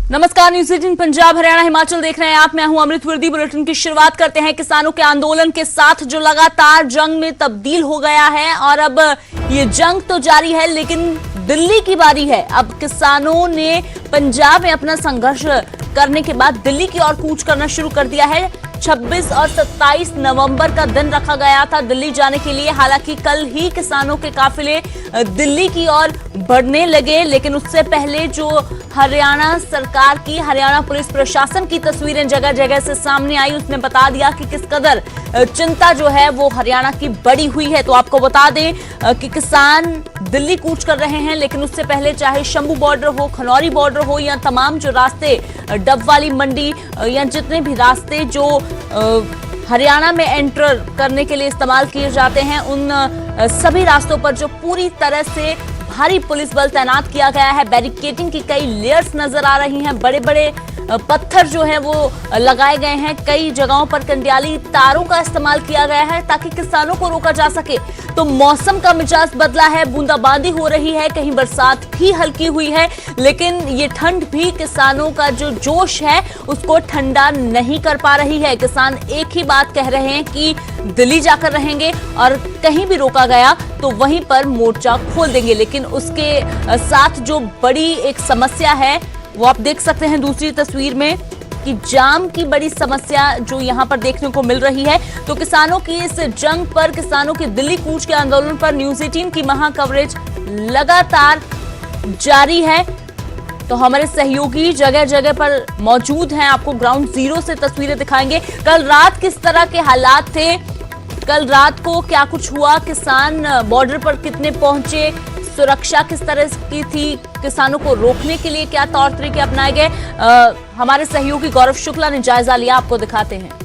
नमस्कार, न्यूज़ 18 पंजाब हरियाणा हिमाचल देख रहे हैं आप। मैं हूं अमृत वर्दी। बुलेटिन की शुरुआत करते हैं किसानों के आंदोलन के साथ जो लगातार जंग में तब्दील हो गया है और अब ये जंग तो जारी है लेकिन दिल्ली की बारी है। अब किसानों ने पंजाब में अपना संघर्ष करने के बाद दिल्ली की ओर कूच करना शुरू कर दिया है। 26 और 27 नवंबर का दिन रखा गया था दिल्ली जाने के लिए। हालांकि कल ही किसानों के काफिले दिल्ली की ओर बढ़ने लगे, लेकिन उससे पहले जो हरियाणा सरकार की, हरियाणा पुलिस प्रशासन की तस्वीरें जगह जगह से सामने आई, उसने बता दिया कि किस कदर चिंता जो है वो हरियाणा की बड़ी हुई है। तो आपको बता दें कि किसान दिल्ली कूच कर रहे हैं, लेकिन उससे पहले चाहे शंभू बॉर्डर हो, खनौरी बॉर्डर हो या तमाम जो रास्ते डब वाली मंडी या जितने भी रास्ते जो हरियाणा में एंटर करने के लिए इस्तेमाल किए जाते हैं, उन सभी रास्तों पर जो पूरी तरह से भारी पुलिस बल तैनात किया गया है। बैरिकेडिंग की कई लेयर्स नजर आ रही हैं, बड़े बड़े पत्थर जो है वो लगाए गए हैं। कई जगहों पर कंडियाली तारों का इस्तेमाल किया गया है ताकि किसानों को रोका जा सके। तो मौसम का मिजाज बदला है, बूंदाबांदी हो रही है, कहीं बरसात भी हल्की हुई है, लेकिन ये ठंड भी किसानों का जो जोश है उसको ठंडा नहीं कर पा रही है। किसान एक ही बात कह रहे हैं कि दिल्ली जाकर रहेंगे और कहीं भी रोका गया तो वहीं पर मोर्चा खोल देंगे। लेकिन उसके साथ जो बड़ी एक समस्या है वो आप देख सकते हैं दूसरी तस्वीर में कि जाम की बड़ी समस्या जो यहां पर देखने को मिल रही है। तो किसानों की इस जंग पर, किसानों के दिल्ली कूच के आंदोलन पर न्यूज़ 18 की महा कवरेज लगातार जारी है। तो हमारे सहयोगी जगह जगह पर मौजूद हैं, आपको ग्राउंड जीरो से तस्वीरें दिखाएंगे। कल रात किस तरह के हालात थे, कल रात को क्या कुछ हुआ, किसान बॉर्डर पर कितने पहुंचे, सुरक्षा किस तरह की थी, किसानों को रोकने के लिए क्या तौर तरीके अपनाए गए, हमारे सहयोगी गौरव शुक्ला ने जायजा लिया, आपको दिखाते हैं।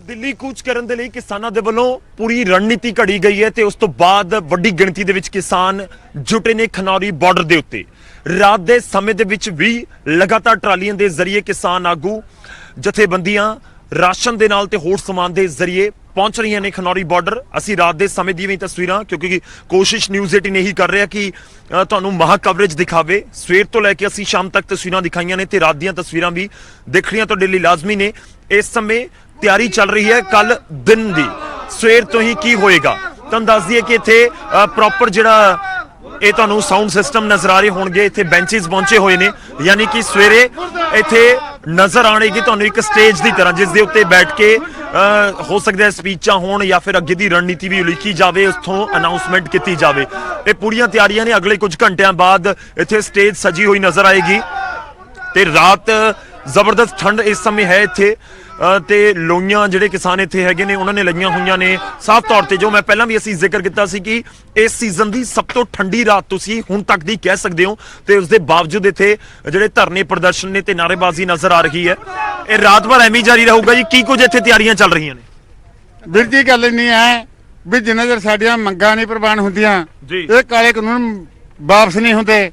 ਦਿੱਲੀ ਕੂਚ ਕਰਨ ਦੇ ਲਈ ਕਿਸਾਨਾਂ ਦੇ ਵੱਲੋਂ ਪੂਰੀ ਰਣਨੀਤੀ ਘੜੀ ਗਈ ਹੈ ਤੇ ਉਸ ਤੋਂ ਬਾਅਦ ਵੱਡੀ ਗਿਣਤੀ ਦੇ ਵਿੱਚ ਕਿਸਾਨ ਜੁਟੇ ਨੇ ਖਨੌਰੀ ਬਾਰਡਰ ਦੇ ਉੱਤੇ। ਰਾਤ ਦੇ ਸਮੇਂ ਦੇ ਵਿੱਚ ਵੀ ਲਗਾਤਾਰ ਟਰਾਲੀਆਂ ਦੇ ਜ਼ਰੀਏ ਕਿਸਾਨ ਆਗੂ ਜਥੇਬੰਦੀਆਂ ਰਾਸ਼ਨ ਦੇ ਨਾਲ ਤੇ ਹੋਰ ਸਮਾਨ ਦੇ ਜ਼ਰੀਏ पहुंच रही ने खनौरी बॉर्डर। असी रात के समय दी तस्वीर, क्योंकि कोशिश न्यूज़ 18 यही कर रहे हैं कि तुहानू महा कवरेज दिखावे। सवेर तो लैके असी शाम तक तस्वीर दिखाई ने ते रात दी तस्वीर भी देखनियां तो डेली लाजमी ने। इस समय तैयारी चल रही है कल दिन की, सवेर तो ही की होएगा। तुहानू दस दईए कि इत्थे प्रॉपर जिहड़ा ਇਹ ਤੁਹਾਨੂੰ ਸਾਊਂਡ ਸਿਸਟਮ ਨਜ਼ਰ ਆ ਰਹੇ ਹੋਣਗੇ। ਇੱਥੇ ਬੈਂਚਸ ਪਹੁੰਚੇ ਹੋਏ ਨੇ, ਯਾਨੀ ਕਿ ਸਵੇਰੇ ਇੱਥੇ ਨਜ਼ਰ ਆਣੇਗੀ ਤੁਹਾਨੂੰ ਇੱਕ ਸਟੇਜ ਦੀ ਤਰ੍ਹਾਂ, ਜਿਸ ਦੇ ਉੱਤੇ ਬੈਠ ਕੇ ਹੋ ਸਕਦਾ ਹੈ ਸਪੀਚਾਂ ਹੋਣ ਜਾਂ ਫਿਰ ਅੱਗੇ ਦੀ ਰਣਨੀਤੀ ਵੀ ਉਲੀਕੀ ਜਾਵੇ, ਉੱਥੋਂ ਅਨਾਉਂਸਮੈਂਟ ਕੀਤੀ ਜਾਵੇ। ਇਹ ਪੂਰੀਆਂ ਤਿਆਰੀਆਂ ਨੇ। ਅਗਲੇ ਕੁਝ ਘੰਟਿਆਂ ਬਾਅਦ ਇੱਥੇ ਸਟੇਜ ਸਜੀ ਹੋਈ ਨਜ਼ਰ ਆਏਗੀ ਤੇ ਰਾਤ ਜ਼ਬਰਦਸਤ ਠੰਡ ਇਸ ਸਮੇਂ ਹੈ ਇੱਥੇ ਤੇ ਲੋਈਆਂ ਜਿਹੜੇ ਕਿਸਾਨ ਇੱਥੇ ਹੈਗੇ ਨੇ ਉਹਨਾਂ ਨੇ ਲਈਆਂ ਹੋਈਆਂ ਨੇ। ਸਾਫ਼ ਤੌਰ ਤੇ ਜੋ ਮੈਂ ਪਹਿਲਾਂ ਵੀ ਅਸੀਂ ਜ਼ਿਕਰ ਕੀਤਾ ਸੀ ਕਿ ਇਸ ਸੀਜ਼ਨ ਦੀ ਸਭ ਤੋਂ ਠੰਡੀ ਰਾਤ ਤੁਸੀਂ ਹੁਣ ਤੱਕ ਦੀ ਕਹਿ ਸਕਦੇ ਹੋ, ਤੇ ਉਸ ਦੇ ਬਾਵਜੂਦ ਇੱਥੇ ਜਿਹੜੇ ਧਰਨੇ ਪ੍ਰਦਰਸ਼ਨ ਨੇ ਤੇ ਨਾਅਰੇਬਾਜ਼ੀ ਨਜ਼ਰ ਆ ਰਹੀ ਹੈ। ਇਹ ਰਾਤ ਭਰ ਐਵੇਂ ਜਾਰੀ ਰਹੂਗਾ ਜੀ। ਕੀ ਕੁਝ ਇੱਥੇ ਤਿਆਰੀਆਂ ਚੱਲ ਰਹੀਆਂ ਨੇ? ਵੀਰ ਜੀ ਗੱਲ ਨਹੀਂ ਹੈ ਵੀ ਜਿੰਨਾ ਚਿਰ ਸਾਡੀਆਂ ਮੰਗਾਂ ਨਹੀਂ ਪ੍ਰਵਾਨ ਹੁੰਦੀਆਂ, ਇਹ ਕਾਲੇ ਕਾਨੂੰਨ ਵਾਪਸ ਨਹੀਂ ਹੁੰਦੇ,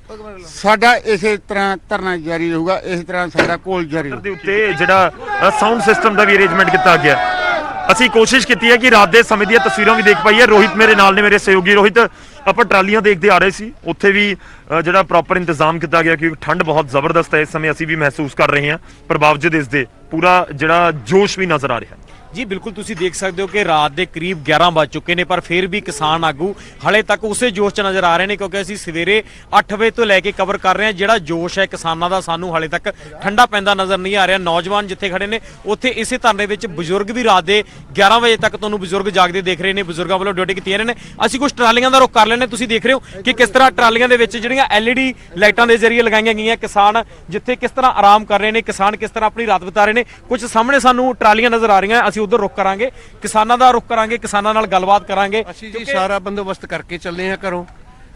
ਸਾਡਾ ਇਸੇ ਤਰ੍ਹਾਂ ਧਰਨਾ ਜਾਰੀ ਰਹੂਗਾ, ਇਸ ਤਰ੍ਹਾਂ ਸਾਡਾ ਕੋਲ ਜਾਰੀ ਰਹੂਗਾ। ਉੱਤੇ ਜਿਹੜਾ ਸਾਊਂਡ ਸਿਸਟਮ ਦਾ ਵੀ ਅਰੇਂਜਮੈਂਟ ਕੀਤਾ ਗਿਆ। ਅਸੀਂ ਕੋਸ਼ਿਸ਼ ਕੀਤੀ ਹੈ ਕਿ ਰਾਤ ਦੇ ਸਮੇਂ ਦੀਆਂ ਤਸਵੀਰਾਂ ਵੀ ਦੇਖ ਪਾਈਏ। ਰੋਹਿਤ ਮੇਰੇ ਨਾਲ ਨੇ, ਮੇਰੇ ਸਹਿਯੋਗੀ ਰੋਹਿਤ। ਆਪਾਂ ਟਰਾਲੀਆਂ ਦੇਖਦੇ ਆ ਰਹੇ ਸੀ, ਉੱਥੇ ਵੀ ਜਿਹੜਾ ਪ੍ਰੋਪਰ ਇੰਤਜ਼ਾਮ ਕੀਤਾ ਗਿਆ ਕਿਉਂਕਿ ਠੰਡ ਬਹੁਤ ਜ਼ਬਰਦਸਤ ਹੈ ਇਸ ਸਮੇਂ, ਅਸੀਂ ਵੀ ਮਹਿਸੂਸ ਕਰ ਰਹੇ ਹਾਂ। ਪਰ ਬਾਵਜੂਦ ਇਸ ਦੇ ਪੂਰਾ ਜਿਹੜਾ ਜੋਸ਼ ਵੀ ਨਜ਼ਰ ਆ ਰਿਹਾ ਹੈ। जी बिल्कुल तुसी देख सकते हो कि रात के करीब 11 बज चुके हैं, पर फिर भी किसान आगू हले तक उसे जोश च नज़र आ रहे हैं, क्योंकि असीं सवेरे 8 बजे तो लैके कवर कर रहे हैं। जिहड़ा जोश है किसानां दा सानू हले तक ठंडा पैंदा नज़र नहीं आ रहा। नौजवान जिथे खड़े ने उत्थे इसे धरने विच बजुर्ग भी रात के 11 बजे तक तुहानू बजुर्ग जागदे देख रहे हैं। बजुर्गों वालों ड्यूटी कीती ने। असीं कुछ ट्रालियां दा रुख कर लैने। तुसीं देख रहे हो कि किस तरह ट्रालियां दे विच जिहड़ियां LED लाइटां दे जरिए लगाईयां गईयां। किसान जिथे किस तरह आराम कर रहे हैं, किसान किस तरह अपनी रात बिता रहे हैं। कुछ सामने सानू ट्रालियां नज़र आ रही हैं, असीं उधर रुख करांगे, किसानां दा रुख करांगे, किसानां नाल गलबात करांगे। ਅਸੀਂ ਜੀ ਸਾਰਾ ਬੰਦੋਬਸਤ ਕਰਕੇ ਚੱਲੇ ਆ ਘਰੋਂ।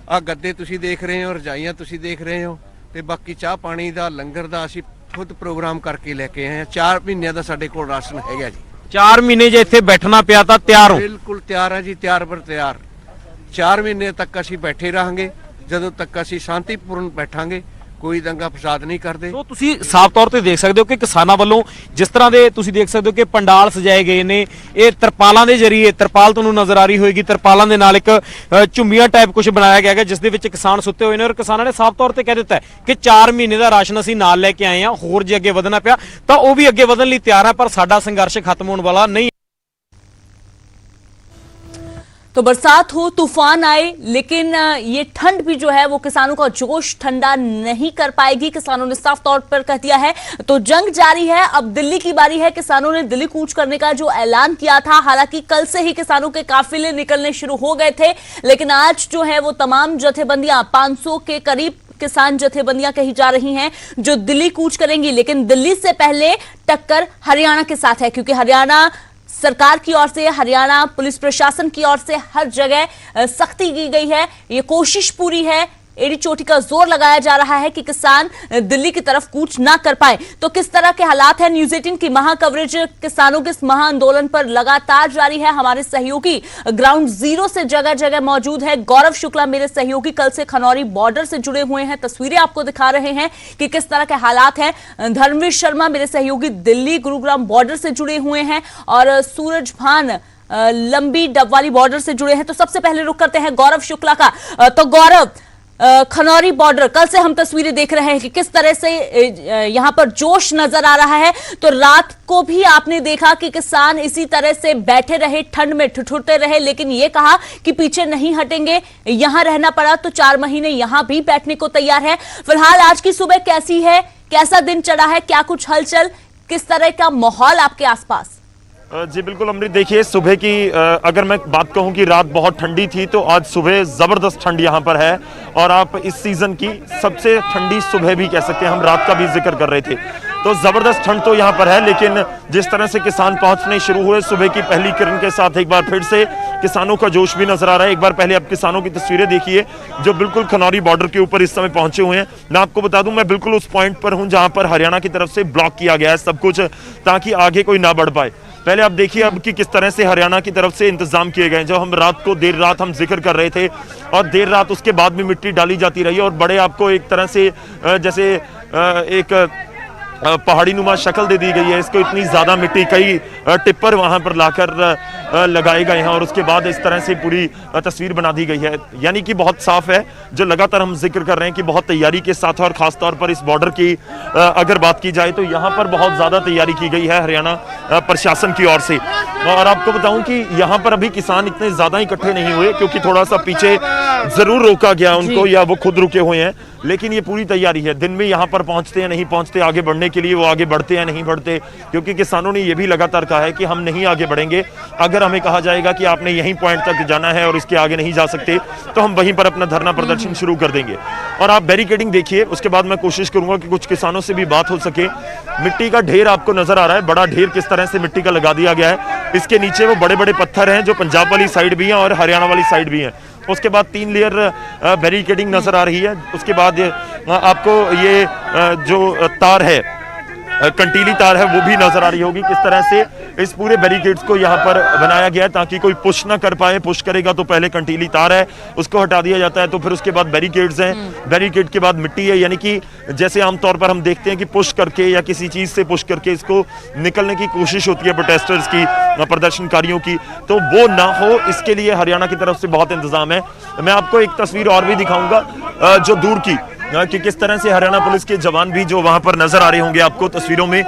ਆ ਗੱਦੇ ਤੁਸੀਂ ਦੇਖ ਰਹੇ ਹੋ, ਰਜਾਈਆਂ ਤੁਸੀਂ ਦੇਖ ਰਹੇ ਹੋ, ਤੇ ਬਾਕੀ ਚਾਹ ਪਾਣੀ ਦਾ, ਲੰਗਰ ਦਾ ਅਸੀਂ ਖੁਦ ਪ੍ਰੋਗਰਾਮ ਕਰਕੇ ਲੈ ਕੇ ਆਏ ਆ। 4 ਮਹੀਨਿਆਂ ਦਾ ਸਾਡੇ ਕੋਲ ਰਾਸ਼ਨ ਹੈਗਾ ਜੀ। 4 ਮਹੀਨੇ ਜੇ ਇੱਥੇ ਬੈਠਣਾ ਪਿਆ ਤਾਂ ਤਿਆਰ ਹੋ? ਬਿਲਕੁਲ ਤਿਆਰ ਆ ਜੀ, ਤਿਆਰ ਪਰ ਤਿਆਰ। 4 ਮਹੀਨੇ ਤੱਕ ਅਸੀਂ ਬੈਠੇ ਰਹਾਂਗੇ, ਜਦੋਂ ਤੱਕ ਅਸੀਂ ਸ਼ਾਂਤੀਪੂਰਨ ਬੈਠਾਂਗੇ ਕੋਈ ਦੰਗਾ ਫਸਾਦ ਨਹੀਂ ਕਰਦੇ। ਸੋ ਤੁਸੀਂ ਸਾਫ਼ ਤੌਰ ਤੇ ਦੇਖ ਸਕਦੇ ਹੋ ਕਿ ਕਿਸਾਨਾਂ ਵੱਲੋਂ ਜਿਸ ਤਰ੍ਹਾਂ ਦੇ ਤੁਸੀਂ ਦੇਖ ਸਕਦੇ ਹੋ ਕਿ ਪੰਡਾਲ ਸਜਾਏ ਗਏ ਨੇ, ਇਹ ਤਰਪਾਲਾਂ ਦੇ ਜ਼ਰੀਏ, ਤਰਪਾਲ ਤੁਹਾਨੂੰ ਨਜ਼ਰ ਆ ਰਹੀ ਹੋਏਗੀ, ਤਰਪਾਲਾਂ ਦੇ ਨਾਲ ਇੱਕ ਝੁੰਮੀਆਂ ਟਾਈਪ ਕੁਝ ਬਣਾਇਆ ਗਿਆ ਹੈ ਜਿਸ ਦੇ ਵਿੱਚ ਕਿਸਾਨ ਸੁੱਤੇ ਹੋਏ ਨੇ ਔਰ ਕਿਸਾਨਾਂ ਨੇ ਸਾਫ਼ ਤੌਰ ਤੇ ਕਹਿ ਦਿੱਤਾ ਹੈ ਕਿ 4 ਮਹੀਨੇ ਦਾ ਰਾਸ਼ਨ ਅਸੀਂ ਨਾਲ ਲੈ ਕੇ ਆਏ ਹਾਂ, ਹੋਰ ਜੇ ਅੱਗੇ ਵਧਣਾ ਪਿਆ ਤਾਂ ਉਹ ਵੀ ਅੱਗੇ ਵਧਣ ਲਈ ਤਿਆਰ ਹੈ, ਪਰ ਸਾਡਾ ਸੰਘਰਸ਼ ਖਤਮ ਹੋਣ ਵਾਲਾ नहीं। तो बरसात हो, तूफान आए, लेकिन ये ठंड भी जो है वो किसानों का जोश ठंडा नहीं कर पाएगी। किसानों ने साफ तौर पर कह दिया है। तो जंग जारी है। अब दिल्ली की बारी है। किसानों ने दिल्ली कूच करने का जो ऐलान किया था, हालांकि कल से ही किसानों के काफिले निकलने शुरू हो गए थे, लेकिन आज जो है वो तमाम जथेबंदियां 500 के करीब किसान जथेबंदियां कही जा रही हैं जो दिल्ली कूच करेंगी। लेकिन दिल्ली से पहले टक्कर हरियाणा के साथ है, क्योंकि हरियाणा सरकार की ओर से, हरियाणा पुलिस प्रशासन की ओर से हर जगह सख्ती की गई है। ये कोशिश पूरी है, एड़ी चोटी का जोर लगाया जा रहा है कि किसान दिल्ली की तरफ कूच ना कर पाए। तो किस तरह के हालात हैं, न्यूज 18 की महा कवरेज किसानों के इस महा आंदोलन पर लगातार जारी है। हमारे सहयोगी ग्राउंड जीरो से जगह जगह मौजूद है। गौरव शुक्ला मेरे सहयोगी कल से खनौरी बॉर्डर से जुड़े हुए हैं, तस्वीरें आपको दिखा रहे हैं कि किस तरह के हालात हैं। धर्मवीर शर्मा मेरे सहयोगी दिल्ली गुरुग्राम बॉर्डर से जुड़े हुए हैं और सूरज भान लंबी डबवाली बॉर्डर से जुड़े हैं। तो सबसे पहले रुक करते हैं गौरव शुक्ला का। तो गौरव, खनौरी बॉर्डर, कल से हम तस्वीरें देख रहे हैं कि किस तरह से यहां पर जोश नजर आ रहा है। तो रात को भी आपने देखा कि किसान इसी तरह से बैठे रहे, ठंड में ठिठुरते रहे, लेकिन ये कहा कि पीछे नहीं हटेंगे। यहां रहना पड़ा तो 4 महीने यहां भी बैठने को तैयार है। फिलहाल आज की सुबह कैसी है, कैसा दिन चढ़ा है, क्या कुछ हलचल, किस तरह का माहौल आपके आसपास? जी बिल्कुल अमृत, देखिए सुबह की अगर मैं बात कहूं कि रात बहुत ठंडी थी, तो आज सुबह जबरदस्त ठंड यहां पर है और आप इस सीजन की सबसे ठंडी सुबह भी कह सकते हैं। हम रात का भी जिक्र कर रहे थे, तो जबरदस्त ठंड तो यहां पर है। लेकिन जिस तरह से किसान पहुंचने शुरू हुए सुबह की पहली किरण के साथ, एक बार फिर से किसानों का जोश भी नजर आ रहा है। एक बार पहले आप किसानों की तस्वीरें देखिए जो बिल्कुल खनौरी बॉर्डर के ऊपर इस समय पहुंचे हुए हैं। मैं आपको बता दूं, मैं बिल्कुल उस पॉइंट पर हूं जहां पर हरियाणा की तरफ से ब्लॉक किया गया है सब कुछ, ताकि आगे कोई ना बढ़ पाए। पहले आप देखिए अब कि किस तरह से हरियाणा की तरफ से इंतजाम किए गए। जब हम रात को देर रात हम जिक्र कर रहे थे और देर रात उसके बाद भी मिट्टी डाली जाती रही और बड़े आपको एक तरह से जैसे एक पहाड़ी नुमा शक्ल दे दी गई है इसको। इतनी ज्यादा मिट्टी, कई टिप्पर वहां पर लाकर लगाए गए हैं और उसके बाद इस तरह से पूरी तस्वीर बना दी गई है। यानी कि बहुत साफ है, जो लगातार हम जिक्र कर रहे हैं कि बहुत तैयारी के साथ, और खासतौर पर इस बॉर्डर की अगर बात की जाए तो यहाँ पर बहुत ज्यादा तैयारी की गई है हरियाणा प्रशासन की ओर से। और आपको बताऊं कि यहाँ पर अभी किसान इतने ज्यादा इकट्ठे नहीं हुए, क्योंकि थोड़ा सा पीछे जरूर रोका गया उनको या वो खुद रुके हुए हैं, लेकिन ये पूरी तैयारी है। दिन में यहाँ पर पहुंचते हैं नहीं पहुंचते, आगे बढ़ने के लिए वो आगे बढ़ते हैं नहीं बढ़ते, क्योंकि किसानों ने ये भी लगातार कहा है कि हम नहीं आगे बढ़ेंगे। अगर हमें कहा जाएगा कि आपने यहीं पॉइंट तक जाना है और इसके आगे नहीं जा सकते, तो हम वहीं पर अपना धरना प्रदर्शन शुरू कर देंगे। और आप बैरिकेडिंग देखिए, उसके बाद मैं कोशिश करूंगा कि कुछ किसानों से भी बात हो सके। मिट्टी का ढेर आपको नजर आ रहा है, बड़ा ढेर किस तरह से मिट्टी का लगा दिया गया है। इसके नीचे वो बड़े बड़े पत्थर हैं जो पंजाब वाली साइड भी हैं और हरियाणा वाली साइड भी हैं। उसके बाद 3 लेयर बैरिकेडिंग नजर आ रही है। उसके बाद आपको ये जो तार है, कंटीली तार है, वो भी नजर आ रही होगी किस तरह से इस पूरे बैरिकेड्स को यहाँ पर बनाया गया है, ताकि कोई पुश ना कर पाए। पुश करेगा तो पहले कंटीली तार है उसको हटा दिया जाता है, तो फिर उसके बाद बैरिकेड्स हैं, बैरिकेड के बाद मिट्टी है। यानी कि जैसे आमतौर पर हम देखते हैं कि पुश करके या किसी चीज से पुश करके इसको निकलने की कोशिश होती है प्रोटेस्टर्स की, प्रदर्शनकारियों की, तो वो ना हो इसके लिए हरियाणा की तरफ से बहुत इंतजाम है। मैं आपको एक तस्वीर और भी दिखाऊंगा जो दूर की, कि किस तरह से हरियाणा पुलिस के जवान भी जो वहां पर नजर आ रहे होंगे आपको तस्वीरों में,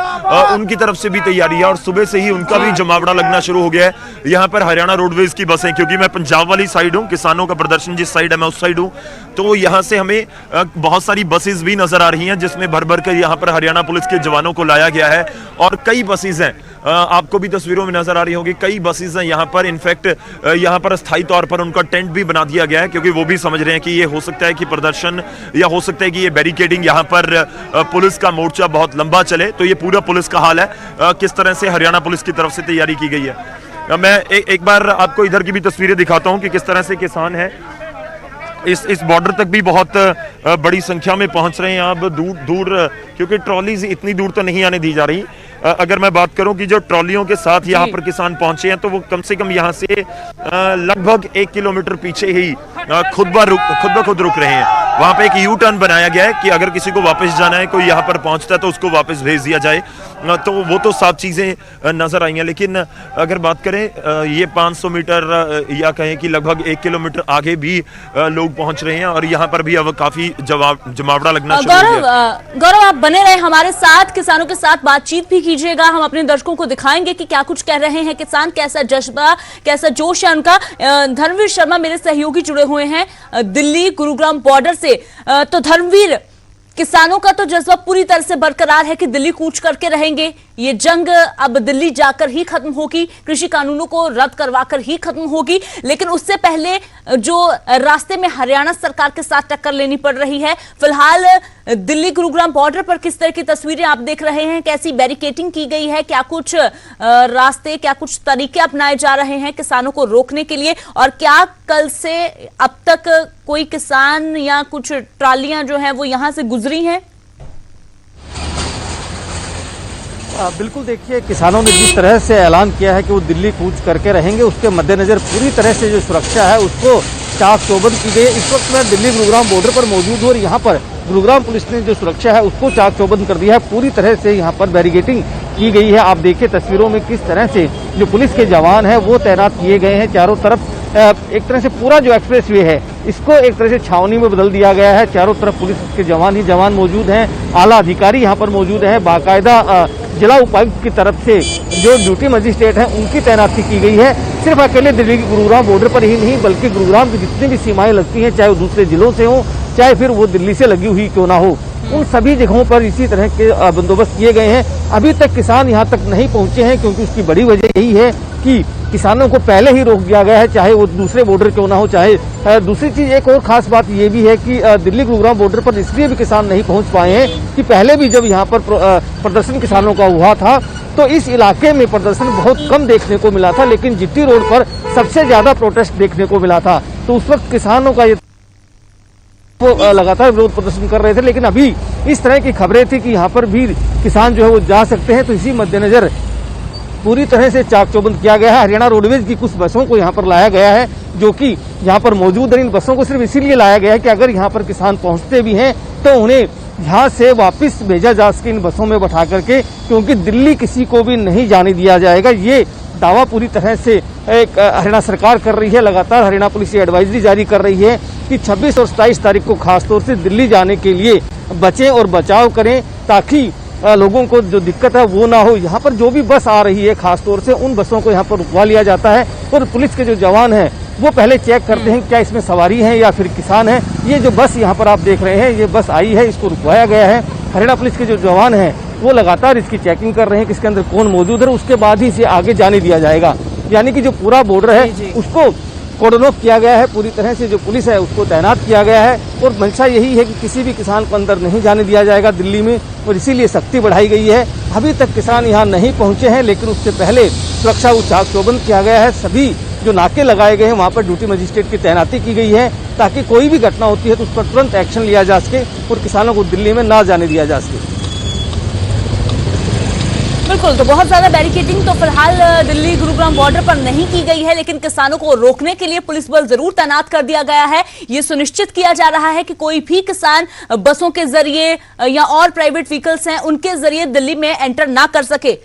उनकी तरफ से भी तैयारी है और सुबह से ही उनका भी जमावड़ा लगना शुरू हो गया है। यहाँ पर हरियाणा रोडवेज की बसें, क्योंकि मैं पंजाब वाली साइड हूँ, किसानों का प्रदर्शन जिस साइड है मैं उस साइड हूँ, तो यहाँ से हमें बहुत सारी बसेस भी नजर आ रही हैं जिसमें भर भर कर यहाँ पर हरियाणा पुलिस के जवानों को लाया गया है। और कई बसेस हैं, आपको भी तस्वीरों में नजर आ रही होगी, कई बसेस हैं यहाँ पर। इनफैक्ट यहाँ पर अस्थायी तौर पर उनका टेंट भी बना दिया गया है, क्योंकि वो भी समझ रहे हैं कि ये हो सकता है कि प्रदर्शन या हो सकता है कि ये बैरिकेडिंग यहाँ पर पुलिस का मोर्चा बहुत लंबा चले। तो ये पूरा पुलिस का हाल है, किस तरह से हरियाणा पुलिस की तरफ से तैयारी की गई है। मैं एक बार आपको इधर की भी तस्वीरें दिखाता हूँ कि किस तरह से किसान है इस बॉर्डर तक भी बहुत बड़ी संख्या में पहुंच रहे हैं। अब दूर दूर, क्योंकि ट्रॉलीज इतनी दूर तो नहीं आने दी जा रही, अगर मैं बात करूं कि जो ट्रॉलियों के साथ यहाँ पर किसान पहुंचे हैं तो वो कम से कम यहाँ से लगभग 1 किलोमीटर पीछे ही खुद ब खुद रुक रहे हैं। वहां पे एक यू टर्न बनाया गया है कि अगर किसी को वापस जाना है, कोई यहाँ पर पहुंचता है तो उसको वापस भेज दिया जाए। तो वो तो सब चीजें नजर आई हैं। लेकिन अगर बात करें ये 500 मीटर या कहें कि लगभग 1 किलोमीटर आगे भी लोग पहुंच रहे हैं और यहाँ पर भी अब काफी जमावड़ा लगना शुरू हो गया। गौरव, आप बने रहे हमारे साथ, किसानों के साथ बातचीत भी कीजिएगा। हम अपने दर्शकों को दिखाएंगे कि क्या कुछ कह रहे हैं किसान, कैसा जज्बा, कैसा जोश है उनका। धर्मवीर शर्मा मेरे सहयोगी जुड़े हुए हैं दिल्ली गुरुग्राम बॉर्डर से। तो धर्मवीर, किसानों का तो जज्बा पूरी तरह से बरकरार है कि दिल्ली कूच करके रहेंगे। ये जंग अब दिल्ली जाकर ही खत्म होगी, कृषि कानूनों को रद्द करवाकर ही खत्म होगी। लेकिन उससे पहले जो रास्ते में हरियाणा सरकार के साथ टक्कर लेनी पड़ रही है, फिलहाल दिल्ली गुरुग्राम बॉर्डर पर किस तरह की तस्वीरें आप देख रहे हैं? कैसी बैरिकेटिंग की गई है? क्या कुछ रास्ते, क्या कुछ तरीके अपनाए जा रहे हैं किसानों को रोकने के लिए? और क्या कल से अब तक कोई किसान या कुछ ट्रालियां जो हैं वो यहां से गुजरी हैं? बिल्कुल, देखिए, किसानों ने जिस तरह से ऐलान किया है कि वो दिल्ली कूच करके रहेंगे, उसके मद्देनजर पूरी तरह से जो सुरक्षा है उसको चाक चौबंद की गई। इस वक्त मैं दिल्ली गुरुग्राम बॉर्डर पर मौजूद हूँ और यहाँ पर गुरुग्राम पुलिस ने जो सुरक्षा है उसको चाक चौबंद कर दिया है। पूरी तरह से यहाँ पर बैरिकेटिंग की गई है। आप देखिए तस्वीरों में किस तरह से जो पुलिस के जवान हैं वो तैनात किए गए हैं चारों तरफ। एक तरह से पूरा जो एक्सप्रेस वे है इसको एक तरह से छावनी में बदल दिया गया है। चारों तरफ पुलिस के जवान ही जवान मौजूद हैं, आला अधिकारी यहाँ पर मौजूद हैं। बाकायदा जिला उपायुक्त की तरफ से जो ड्यूटी मजिस्ट्रेट हैं उनकी तैनाती की गई है। सिर्फ अकेले दिल्ली की गुरुग्राम बॉर्डर पर ही नहीं बल्कि गुरुग्राम की जितनी भी सीमाएं लगती हैं, चाहे वो दूसरे जिलों से हो, चाहे फिर वो दिल्ली से लगी हुई क्यों ना हो, उन सभी जगहों पर इसी तरह के बंदोबस्त किए गए हैं। अभी तक किसान यहाँ तक नहीं पहुंचे हैं क्योंकि उसकी बड़ी वजह यही है कि किसानों को पहले ही रोक दिया गया है, चाहे वो दूसरे बॉर्डर क्यों ना हो। चाहे दूसरी चीज, एक और खास बात ये भी है कि दिल्ली गुरुग्राम बॉर्डर पर इसलिए भी किसान नहीं पहुंच पाए हैं कि पहले भी जब यहाँ पर प्रदर्शन किसानों का हुआ था तो इस इलाके में प्रदर्शन बहुत कम देखने को मिला था, लेकिन जीटी रोड पर सबसे ज्यादा प्रोटेस्ट देखने को मिला था। तो उस वक्त किसानों का ये लगातार विरोध प्रदर्शन कर रहे थे। लेकिन अभी इस तरह की खबरें थी कि यहाँ पर भी किसान जो है वो जा सकते हैं, तो इसी मद्देनजर पूरी तरह से चाक चौबंद किया गया है। हरियाणा रोडवेज की कुछ बसों को यहाँ पर लाया गया है जो कि यहाँ पर मौजूद है। इन बसों को सिर्फ इसीलिए लाया गया है कि अगर यहाँ पर किसान पहुँचते भी हैं तो उन्हें यहाँ से वापस भेजा जा सके इन बसों में बैठा करके, क्योंकि दिल्ली किसी को भी नहीं जाने दिया जाएगा। ये दावा पूरी तरह से एक हरियाणा सरकार कर रही है। लगातार हरियाणा पुलिस एडवाइजरी जारी कर रही है कि 26 और 27 तारीख को खासतौर से दिल्ली जाने के लिए बचें और बचाव करें ताकि लोगों को जो दिक्कत है वो ना हो। यहाँ पर जो भी बस आ रही है खासतौर से उन बसों को यहाँ पर रुकवा लिया जाता है और पुलिस के जो जवान हैं वो पहले चेक करते हैं क्या इसमें सवारी है या फिर किसान है। ये जो बस यहाँ पर आप देख रहे हैं ये बस आई है, इसको रुकवाया गया है। हरियाणा पुलिस के जो जवान हैं वो लगातार इसकी चेकिंग कर रहे हैं कि इसके अंदर कौन मौजूद है, उसके बाद ही इसे आगे जाने दिया जाएगा। यानी कि जो पूरा बॉर्डर है उसको कॉर्डन ऑफ किया गया है, पूरी तरह से जो पुलिस है उसको तैनात किया गया है और मंशा यही है कि किसी भी किसान को अंदर नहीं जाने दिया जाएगा दिल्ली में, और इसीलिए सख्ती बढ़ाई गई है। अभी तक किसान यहाँ नहीं पहुंचे हैं लेकिन उससे पहले सुरक्षा को चाक चौबंद किया गया है। सभी जो नाके लगाए गए हैं वहाँ पर ड्यूटी मजिस्ट्रेट की तैनाती की गई है ताकि कोई भी घटना होती है तो उस पर तुरंत एक्शन लिया जा सके और किसानों को दिल्ली में ना जाने दिया जा सके। बिल्कुल, तो बहुत ज्यादा बैरिकेडिंग तो फिलहाल दिल्ली गुरुग्राम बॉर्डर पर नहीं की गई है, लेकिन किसानों को रोकने के लिए पुलिस बल जरूर तैनात कर दिया गया है। ये सुनिश्चित किया जा रहा है कि कोई भी किसान बसों के जरिए या और प्राइवेट व्हीकल्स हैं उनके जरिए दिल्ली में एंटर ना कर सके।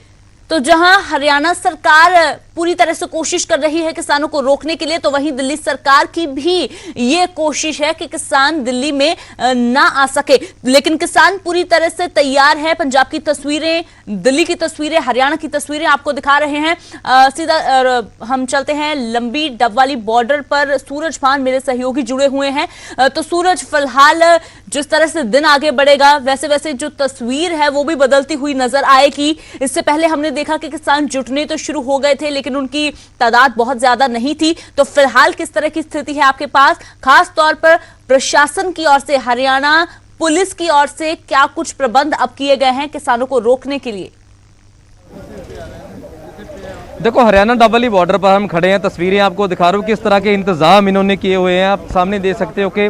तो जहां हरियाणा सरकार पूरी तरह से कोशिश कर रही है किसानों को रोकने के लिए, तो वहीं दिल्ली सरकार की भी ये कोशिश है कि किसान दिल्ली में ना आ सके। लेकिन किसान पूरी तरह से तैयार है। पंजाब की तस्वीरें, दिल्ली की तस्वीरें, हरियाणा की तस्वीरें आपको दिखा रहे हैं। सीधा हम चलते हैं लंबी डबवाली बॉर्डर पर। सूरज भान मेरे सहयोगी जुड़े हुए हैं। तो सूरज, फिलहाल जिस तरह से दिन आगे बढ़ेगा वैसे वैसे जो तस्वीर है वो भी बदलती हुई नजर आएगी। इससे पहले हमने देखा कि किसान जुटने तो शुरू हो गए थे लेकिन उनकी तादाद बहुत ज्यादा नहीं थी। तो फिलहाल किस तरह की स्थिति है आपके पास, खास तौर पर प्रशासन की ओर से, हरियाणा पुलिस की ओर से क्या कुछ प्रबंध अब किए गए हैं किसानों को रोकने के लिए? देखो, हरियाणा डबली बॉर्डर पर हम खड़े हैं, तस्वीरें आपको दिखा रहा हूँ किस तरह के इंतजाम इन्होंने किए हुए हैं। आप सामने देख सकते हो कि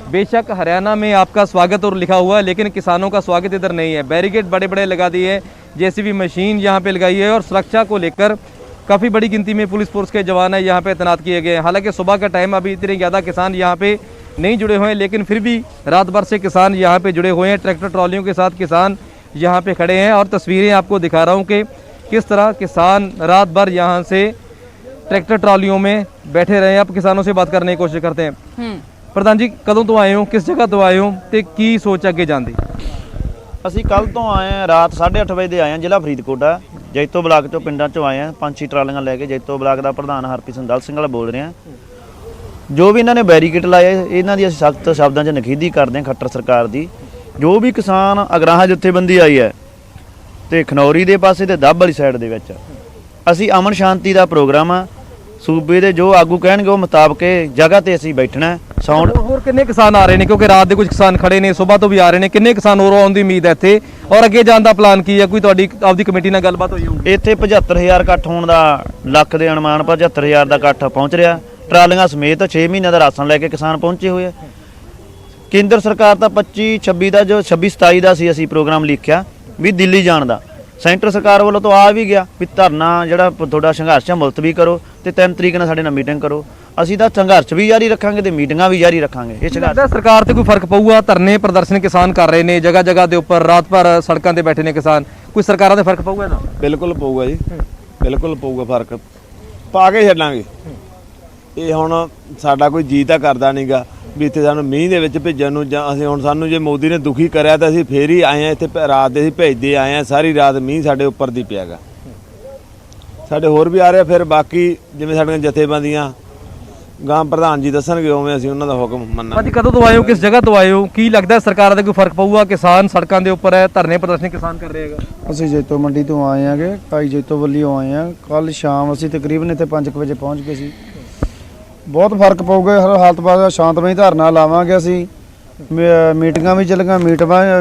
बेशक हरियाणा में आपका स्वागत और लिखा हुआ है, लेकिन किसानों का स्वागत इधर नहीं है। बैरिकेड बड़े बड़े लगा दिए हैं, जेसीबी मशीन यहाँ पे लगाई है और सुरक्षा को लेकर काफ़ी बड़ी गिनती में पुलिस फोर्स के जवान है यहाँ पे तैनात किए गए हैं। हालांकि सुबह का टाइम, अभी इतने ज़्यादा किसान यहाँ पे नहीं जुड़े हुए हैं, लेकिन फिर भी रात भर से किसान यहाँ पे जुड़े हुए हैं। ट्रैक्टर ट्रॉलियों के साथ किसान यहाँ पे खड़े हैं और तस्वीरें आपको दिखा रहा हूँ कि किस तरह किसान रात भर यहाँ से ट्रैक्टर ट्रॉलियों में बैठे रहे हैं। अब किसानों से बात करने की कोशिश करते हैं। प्रधान जी, कदों तो आए हो, किस जगह तो आए हो ਤੇ ਕੀ ਸੋਚ ਅੱਗੇ ਜਾਂਦੀ? ਅਸੀਂ ਕੱਲ ਤੋਂ ਆਏ ਆ, ਰਾਤ 8:30 ਵਜੇ ਦੇ ਆਏ ਆ। ਜ਼ਿਲ੍ਹਾ ਫਰੀਦਕੋਟ ਆ, ਜੈਤੋ ਬਲਾਕ ਤੋਂ ਪਿੰਡਾਂ ਚੋਂ ਆਏ ਆ। 5-6 ਟਰਾਲੀਆਂ ਲੈ ਕੇ ਜੈਤੋ ਬਲਾਕ ਦਾ ਪ੍ਰਧਾਨ ਹਰਪ੍ਰੀਤ ਸਿੰਘ ਦਲ ਸਿੰਘ ਵਾਲਾ ਬੋਲ ਰਿਹਾ। ਜੋ ਵੀ ਇਹਨਾਂ ਨੇ ਬੈਰੀਕੇਡ ਲਾਏ, ਇਹਨਾਂ ਦੀ ਅਸੀਂ ਸਖਤ ਸ਼ਬਦਾਂ 'ਚ ਨਿਖੇਧੀ ਕਰਦੇ ਹਾਂ ਖੱਟਰ ਸਰਕਾਰ ਦੀ। ਜੋ ਵੀ ਕਿਸਾਨ ਅਗਰਾਹਾਂ ਜਥੇਬੰਦੀ ਆਈ ਹੈ ਤੇ ਖਨੌਰੀ ਦੇ ਪਾਸੇ ਤੇ ਦੱਬ ਵਾਲੀ ਸਾਈਡ ਦੇ ਵਿੱਚ ਅਸੀਂ ਅਮਨ ਸ਼ਾਂਤੀ ਦਾ ਪ੍ਰੋਗਰਾਮ ਆ। ਸੂਬੇ ਦੇ ਜੋ ਆਗੂ ਕਹਿਣਗੇ ਉਹ ਮੁਤਾਬਕ ਜਗ੍ਹਾ ਤੇ ਅਸੀਂ ਬੈਠਣਾ। ਸਾਊਂਡ ਹੋਰ ਕਿੰਨੇ ਕਿਸਾਨ ਆ ਰਹੇ ਨੇ? ਕਿਉਂਕਿ ਰਾਤ ਦੇ ਕੁਝ ਕਿਸਾਨ ਖੜੇ ਨੇ, ਸਵੇਰ ਤੋਂ ਵੀ ਆ ਰਹੇ ਨੇ। ਕਿੰਨੇ ਕਿਸਾਨ ਹੋਰ ਆਉਣ ਦੀ ਉਮੀਦ ਹੈ ਇੱਥੇ, ਔਰ ਅੱਗੇ ਜਾਣ ਦਾ ਪਲਾਨ ਕੀ ਹੈ? ਕੋਈ ਤੁਹਾਡੀ ਆਪਦੀ ਕਮੇਟੀ ਨਾਲ ਗੱਲਬਾਤ ਹੋਈ ਹੋਊਗੀ? ਇੱਥੇ 75000 ਇਕੱਠ ਹੋਣ ਦਾ ਲੱਖ ਦੇ ਅਨੁਮਾਨ ਪਰ 75000 ਦਾ ਇਕੱਠ ਪਹੁੰਚ ਰਿਹਾ। ਟਰਾਲੀਆਂ ਸਮੇਤ 6 ਮਹੀਨਿਆਂ ਦਾ ਰਾਸ਼ਨ ਲੈ ਕੇ ਕਿਸਾਨ ਪਹੁੰਚੇ ਹੋਏ ਆ। ਕੇਂਦਰ ਸਰਕਾਰ ਤਾਂ 25-26 ਦਾ ਜੋ 26-27 ਦਾ ਸੀ ਅਸੀਂ ਪ੍ਰੋਗਰਾਮ ਲਿਖਿਆ ਵੀ ਦਿੱਲੀ ਜਾਣ ਦਾ। ਸੈਂਟਰ ਸਰਕਾਰ ਵੱਲੋਂ ਤਾਂ ਆ ਵੀ ਗਿਆ ਵੀ ਧਰਨਾ ਜਿਹੜਾ ਤੁਹਾਡਾ ਸੰਘਰਸ਼ ਹੈ ਮੁਲਤਵੀ ਕਰੋ ਤੇ 3 ਤਰੀਕ ਨਾਲ ਸਾਡੇ ਨਾਲ ਮੀਟਿੰਗ ਕਰੋ। ਅਸੀਂ ਤਾਂ ਸੰਘਰਸ਼ ਵੀ ਜਾਰੀ ਰੱਖਾਂਗੇ ਤੇ ਮੀਟਿੰਗਾਂ ਵੀ ਜਾਰੀ ਰੱਖਾਂਗੇ। ਇਹ ਲੱਗਦਾ ਸਰਕਾਰ ਤੇ ਕੋਈ ਫਰਕ ਪਊਗਾ? ਧਰਨੇ ਪ੍ਰਦਰਸ਼ਨ ਕਿਸਾਨ ਕਰ ਰਹੇ ਨੇ ਜਗ੍ਹਾ ਜਗ੍ਹਾ ਦੇ ਉੱਪਰ, ਰਾਤ ਭਰ ਸੜਕਾਂ ਤੇ ਬੈਠੇ ਨੇ ਕਿਸਾਨ। ਕੋਈ ਸਰਕਾਰਾਂ ਤੇ ਫਰਕ ਪਊਗਾ ਨਾ? ਬਿਲਕੁਲ ਪਊਗਾ ਜੀ, ਬਿਲਕੁਲ ਪਊਗਾ ਫਰਕ, ਪਾ ਕੇ ਛੱਡਾਂਗੇ। ਇਹ ਹੁਣ ਸਾਡਾ ਕੋਈ ਜੀ ਤਾਂ ਕਰਦਾ ਨਹੀਂਗਾ ਵੀ ਇੱਥੇ ਸਾਨੂੰ ਮੀਂਹ ਦੇ ਵਿੱਚ ਭੇਜਣ ਨੂੰ, ਜਾਂ ਅਸੀਂ ਹੁਣ ਸਾਨੂੰ ਜੇ ਮੋਦੀ ਨੇ ਦੁਖੀ ਕਰਿਆ ਤਾਂ ਅਸੀਂ ਫੇਰ ਹੀ ਆਏ ਆ ਇੱਥੇ। ਰਾਤ ਦੇ ਅਸੀਂ ਭੇਜਦੇ ਆਏ ਆ, ਸਾਰੀ ਰਾਤ ਮੀਂਹ ਸਾਡੇ ਉੱਪਰ ਦੀ ਪਿਆਗਾ। ਸਾਡੇ ਹੋਰ ਵੀ ਆ ਰਿਹਾ, ਫਿਰ ਬਾਕੀ ਜਿਵੇਂ ਸਾਡੀਆਂ ਜਥੇਬੰਦੀਆਂ ਗਾਂ ਪ੍ਰਧਾਨ ਜੀ ਦੱਸਣਗੇ ਉਵੇਂ ਅਸੀਂ ਉਹਨਾਂ ਦਾ ਹੁਕਮ ਮੰਨਾਂਗੇ। ਅੱਜ ਕਦੋਂ ਤੋਂ ਆਏ ਹੋ, ਕਿਸ ਜਗ੍ਹਾ ਤੋਂ ਆਏ ਹੋ? ਕੀ ਲੱਗਦਾ ਸਰਕਾਰਾਂ ਦਾ ਕੋਈ ਫਰਕ ਪਊਗਾ? ਕਿਸਾਨ ਸੜਕਾਂ ਦੇ ਉੱਪਰ ਹੈ, ਧਰਨੇ ਪ੍ਰਦਰਸ਼ਨ ਕਿਸਾਨ ਕਰ ਰਹੇ ਹੈਗਾ। ਅਸੀਂ ਜੈਤੋ ਮੰਡੀ ਤੋਂ ਆਏ ਆਂਗੇ, ਭਾਈ ਜੈਤੋ ਵੱਲੋਂ ਆਏ ਆ। ਕੱਲ ਸ਼ਾਮ ਅਸੀਂ ਤਕਰੀਬਨ ਇੱਥੇ 5 ਵਜੇ ਪਹੁੰਚ ਗਏ ਸੀ। ਬਹੁਤ ਫਰਕ ਪਊਗਾ। ਹਰ ਹਾਲਤ ਬਾਅਦ ਸ਼ਾਂਤਮਈ ਧਰਨਾ ਲਾਵਾਂਗੇ ਅਸੀਂ। ਮੀਟਿੰਗਾਂ ਵੀ ਚੱਲਾਂਗੀਆਂ,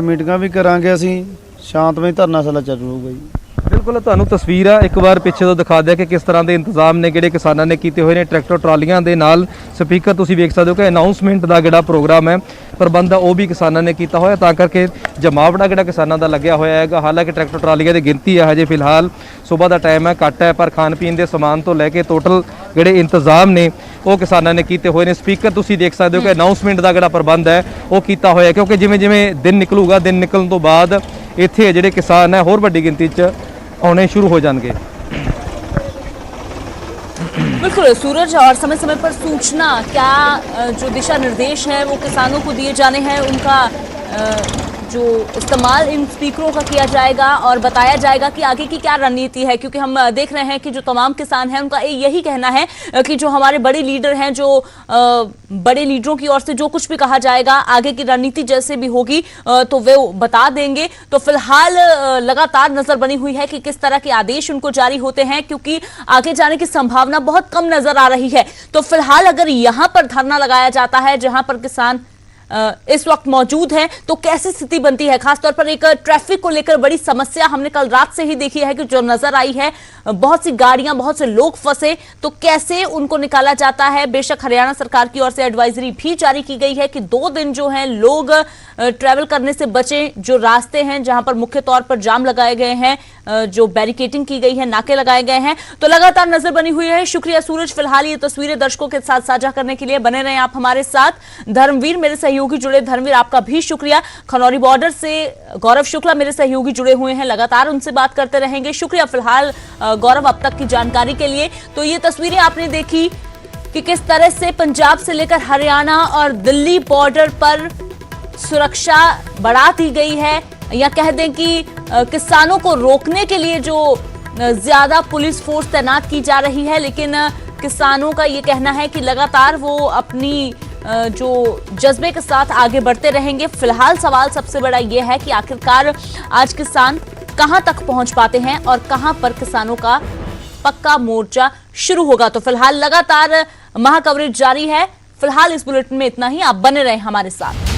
ਮੀਟਿੰਗਾਂ ਵੀ ਕਰਾਂਗੇ ਅਸੀਂ। ਸ਼ਾਂਤਮਈ ਧਰਨਾ ਸਾਡਾ ਚੱਲੂਗਾ ਜੀ। ਬਿਲਕੁਲ, ਤੁਹਾਨੂੰ ਤਸਵੀਰਾਂ ਇੱਕ ਵਾਰ ਪਿੱਛੇ ਤੋਂ ਦਿਖਾ ਦਿਆ ਕਿ ਕਿਸ ਤਰ੍ਹਾਂ ਦੇ ਇੰਤਜ਼ਾਮ ਨੇ ਜਿਹੜੇ ਕਿਸਾਨਾਂ ਨੇ ਕੀਤੇ ਹੋਏ ਨੇ। ਟਰੈਕਟਰ ਟਰਾਲੀਆਂ ਦੇ ਨਾਲ ਸਪੀਕਰ ਤੁਸੀਂ ਵੇਖ ਸਕਦੇ ਹੋ ਕਿ ਅਨਾਉਂਸਮੈਂਟ ਦਾ ਜਿਹੜਾ ਪ੍ਰੋਗਰਾਮ ਹੈ, ਪ੍ਰਬੰਧ ਉਹ ਵੀ ਕਿਸਾਨਾਂ ਨੇ ਕੀਤਾ ਹੋਇਆ, ਤਾਂ ਕਰਕੇ ਜਮਾਵੜਾ ਜਿਹੜਾ ਕਿਸਾਨਾਂ ਦਾ ਲੱਗਿਆ ਹੋਇਆ ਹੈਗਾ। ਹਾਲਾਂਕਿ ਟਰੈਕਟਰ ਟਰਾਲੀਆਂ ਦੀ ਗਿਣਤੀ ਹੈ ਹਜੇ ਫਿਲਹਾਲ ਸਵੇਰ ਦਾ ਟਾਈਮ ਹੈ, ਘੱਟ ਹੈ, ਪਰ ਖਾਣ ਪੀਣ ਦੇ ਸਮਾਨ ਤੋਂ ਲੈ ਕੇ ਟੋਟਲ ਜਿਹੜੇ ਇੰਤਜ਼ਾਮ ਨੇ ਉਹ ਕਿਸਾਨਾਂ ਨੇ ਕੀਤੇ ਹੋਏ ਨੇ। ਸਪੀਕਰ ਤੁਸੀਂ ਦੇਖ ਸਕਦੇ ਹੋ ਕਿ ਅਨਾਉਂਸਮੈਂਟ ਦਾ ਜਿਹੜਾ ਪ੍ਰਬੰਧ ਹੈ ਉਹ ਕੀਤਾ ਹੋਇਆ, ਕਿਉਂਕਿ ਜਿਵੇਂ ਜਿਵੇਂ ਦਿਨ ਨਿਕਲੂਗਾ, ਦਿਨ ਨਿਕਲਣ ਤੋਂ ਬਾਅਦ ਇੱਥੇ ਜਿਹੜੇ ਕਿਸਾਨ ਹੈ ਹੋਰ ਵੱਡੀ ਗਿਣਤੀ 'ਚ आने शुरू हो जाएंगे। बिल्कुल सूरज, और समय समय पर सूचना क्या जो दिशा निर्देश है वो किसानों को दिए जाने हैं, उनका जो इस्तेमाल इन स्पीकरों का किया जाएगा और बताया जाएगा कि आगे की क्या रणनीति है। क्योंकि हम देख रहे हैं कि जो तमाम किसान हैं उनका यही कहना है कि जो हमारे बड़े लीडर हैं, जो बड़े लीडरों की ओर से जो कुछ भी कहा जाएगा, आगे की रणनीति जैसे भी होगी तो वे बता देंगे। तो फिलहाल लगातार नजर बनी हुई है कि किस तरह के आदेश उनको जारी होते हैं, क्योंकि आगे जाने की संभावना बहुत कम नजर आ रही है। तो फिलहाल अगर यहां पर धरना लगाया जाता है जहां पर किसान इस वक्त मौजूद है तो कैसी स्थिति बनती है। खासतौर पर एक ट्रैफिक को लेकर बड़ी समस्या हमने कल रात से ही देखी है कि जो नजर आई है, बहुत सी गाड़ियां, बहुत से लोग फंसे, तो कैसे उनको निकाला जाता है। बेशक हरियाणा सरकार की ओर से एडवाइजरी भी जारी की गई है कि 2 दिन जो है लोग ट्रैवल करने से बचें। जो रास्ते हैं जहां पर मुख्य तौर पर जाम लगाए गए हैं, जो बैरिकेडिंग की गई है, नाके लगाए गए हैं, तो लगातार नजर बनी हुई है। शुक्रिया सूरज, फिलहाल ये तस्वीरें दर्शकों के साथ साझा करने के लिए। बने रहें आप हमारे साथ। धर्मवीर मेरे सहयोगी जुड़े, धर्मवीर आपका भी शुक्रिया। खनौरी बॉर्डर से गौरव शुक्ला मेरे सहयोगी जुड़े हुए हैं, लगातार उनसे बात करते रहेंगे। शुक्रिया फिलहाल गौरव अब तक की जानकारी के लिए। तो ये तस्वीरें आपने देखी कि किस तरह से पंजाब से लेकर हरियाणा और दिल्ली बॉर्डर पर सुरक्षा बढ़ा दी गई है, या कह दें कि किसानों को रोकने के लिए जो ज्यादा पुलिस फोर्स तैनात की जा रही है। लेकिन किसानों का ये कहना है कि लगातार वो अपनी जो जज्बे के साथ आगे बढ़ते रहेंगे। फिलहाल सवाल सबसे बड़ा ये है कि आखिरकार आज किसान कहां तक पहुंच पाते हैं और कहां पर किसानों का पक्का मोर्चा शुरू होगा। तो फिलहाल लगातार महा कवरेज जारी है। फिलहाल इस बुलेटिन में इतना ही, आप बने रहें हमारे साथ।